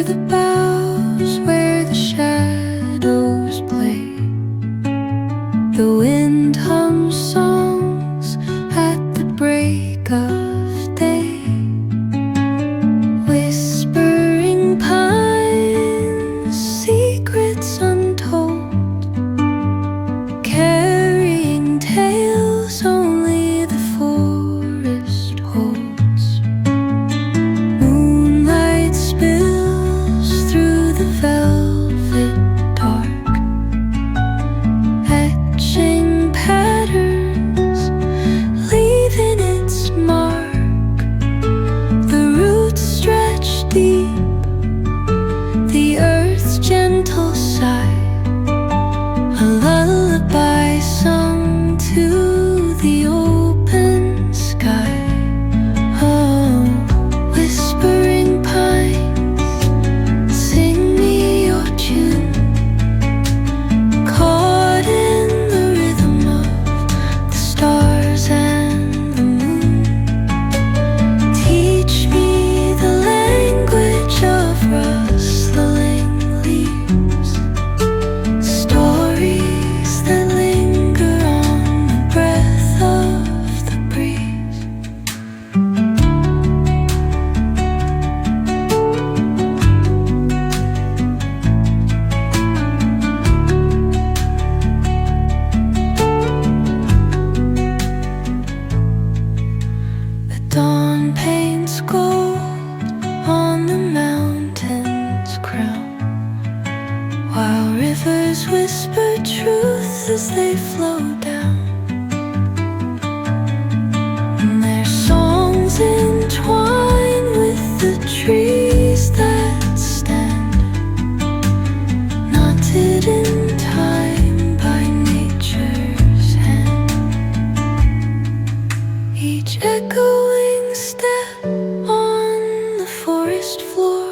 under the boughs where the shadows play. The wind hums songs at the break of day. Whispering pines, secrets untold, carrying tales only the forest holds. Moonlight spills through the velvet dark, etching patterns, leaving its mark. The roots stretch deep, the earth's gentle sigh, a lullaby sung to the open sky. Oh, whispering pines, sing me your tune, caught in the rhythm of the stars and the moon. Teach me the language of rustling leaves, stories that linger on the breath of the breeze. The dawn paints gold on the mountain's crown, while rivers whisper truth as they flow down. And their songs entwine with the trees that stand, knotted in time by nature's hand. Each echoing step on the forest floor